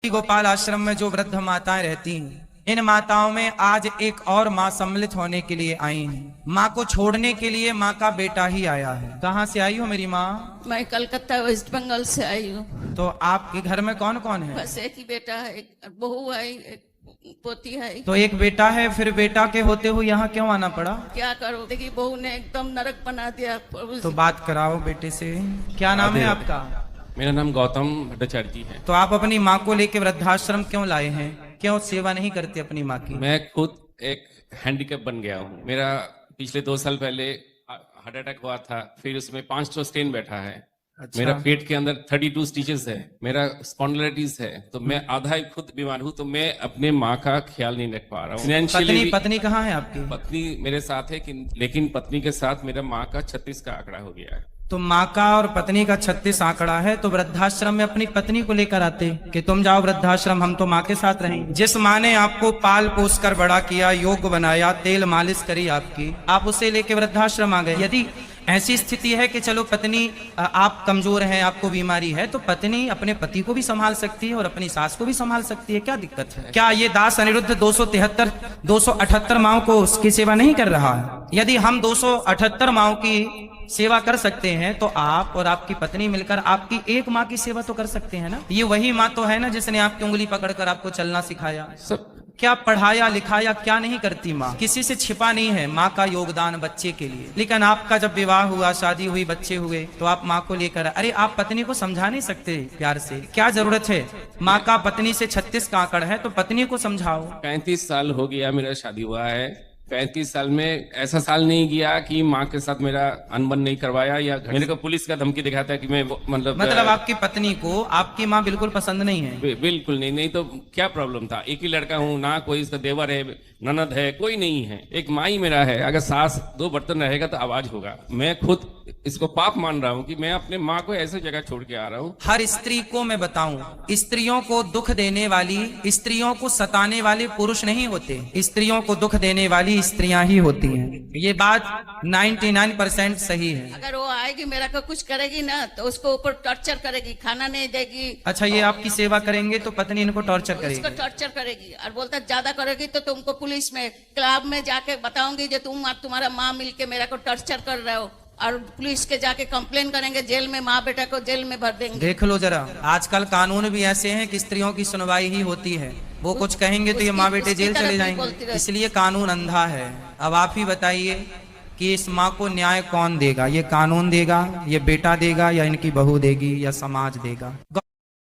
गोपाल आश्रम में जो वृद्ध माताएं रहती हैं, इन माताओं में आज एक और माँ सम्मिलित होने के लिए आई हैं। माँ को छोड़ने के लिए माँ का बेटा ही आया है। कहाँ से आई हो मेरी माँ? मैं कलकत्ता वेस्ट बंगाल से आई हूँ। तो आपके घर में कौन कौन है? बस एक ही बेटा है, एक बहू है, एक पोती है। तो एक बेटा है, फिर बेटा के होते हुए यहाँ क्यों आना पड़ा? क्या करो, देखिए बहू ने एकदम नरक बना दिया। तो बात कराओ बेटे से। क्या नाम है आपका? मेरा नाम गौतम भट्टाचार्य जी है। तो आप अपनी माँ को लेके वृद्धाश्रम क्यों लाए हैं? क्यों सेवा नहीं करते अपनी माँ की? मैं खुद एक हैंडीकैप बन गया हूँ। मेरा पिछले 2 साल पहले हार्ट अटैक हुआ था, फिर उसमें 500 स्टेन बैठा है। अच्छा। मेरा पेट के अंदर 32 स्टिचेस है, मेरा स्पॉन्डिलाइटिस है, तो मैं आधा ही खुद बीमार हूँ। तो मैं अपने माँ का ख्याल नहीं रख पा रहा हूँ। पत्नी कहाँ है आपकी? पत्नी मेरे साथ है, लेकिन पत्नी के साथ मेरा माँ का 36 का आंकड़ा हो गया है। तो माँ का और पत्नी का 36 आंकड़ा है, तो वृद्धाश्रम में अपनी पत्नी को लेकर आते कि तुम जाओ वृद्धाश्रम, हम तो माँ के साथ रहेंगे। जिस माँ ने आपको पाल पोस कर बड़ा किया, योग बनाया, तेल मालिश करी आपकी, आप उसे लेके वृद्धाश्रम आ गए। यदि ऐसी स्थिति है कि चलो पत्नी आप कमजोर हैं, आपको बीमारी है, तो पत्नी अपने पति को भी संभाल सकती है और अपनी सास को भी संभाल सकती है। क्या दिक्कत है? क्या ये दास अनिरुद्ध 278 माओं को उसकी सेवा नहीं कर रहा है? यदि हम 278 माओं की सेवा कर सकते हैं, तो आप और आपकी पत्नी मिलकर आपकी एक माँ की सेवा तो कर सकते हैं ना। ये वही माँ तो है ना जिसने आपकी उंगली पकड़कर आपको चलना सिखाया, सब क्या पढ़ाया लिखाया, क्या नहीं करती माँ? किसी से छिपा नहीं है माँ का योगदान बच्चे के लिए। लेकिन आपका जब विवाह हुआ, शादी हुई, बच्चे हुए, तो आप माँ को लेकर, अरे आप पत्नी को समझा नहीं सकते प्यार से? क्या जरूरत है? माँ का पत्नी से 36 का आंकड़ है, तो पत्नी को समझाओ। 35 साल हो गया मेरा शादी हुआ है। 35 साल में ऐसा साल नहीं गया कि माँ के साथ मेरा अनबन नहीं करवाया या मेरे को पुलिस का धमकी दिखाता है कि मैं मतलब आपकी पत्नी को आपकी माँ बिल्कुल पसंद नहीं है? बिल्कुल नहीं तो क्या प्रॉब्लम था? एक ही लड़का हूँ ना, कोई इसका देवर है, ननद है, कोई नहीं है। एक माँ ही मेरा है। अगर सास 2 बर्तन रहेगा तो आवाज होगा। मैं खुद इसको पाप मान रहा हूँ कि मैं अपने माँ को ऐसी जगह छोड़ के आ रहा हूँ। हर स्त्री को मैं बताऊं, स्त्रियों को दुख देने वाली, स्त्रियों को सताने वाले पुरुष नहीं होते, स्त्रियों को दुख देने वाली स्त्रियां ही होती हैं। ये बात 99% सही है। अगर वो आएगी मेरा को कुछ करेगी ना, तो उसको ऊपर टॉर्चर करेगी, खाना नहीं देगी। अच्छा, ये आपकी सेवा करेंगे तो पत्नी इनको टॉर्चर करेगी? उसको टॉर्चर करेगी और बोलता ज्यादा करेगी तो तुमको पुलिस में, क्लब में जाके बताऊंगी जो तुम और तुम्हारा माँ मिलके मेरा को टॉर्चर कर रहे हो, और पुलिस के जाके कंप्लेन करेंगे, जेल में माँ बेटा को जेल में भर देंगे। देख लो जरा, आजकल कानून भी ऐसे हैं कि स्त्रियों की सुनवाई ही होती है। वो कुछ कहेंगे तो ये माँ बेटे जेल चले जाएंगे। इसलिए कानून अंधा है। अब आप ही बताइए कि इस माँ को न्याय कौन देगा? ये कानून देगा, ये बेटा देगा, या इनकी बहू देगी, या समाज देगा?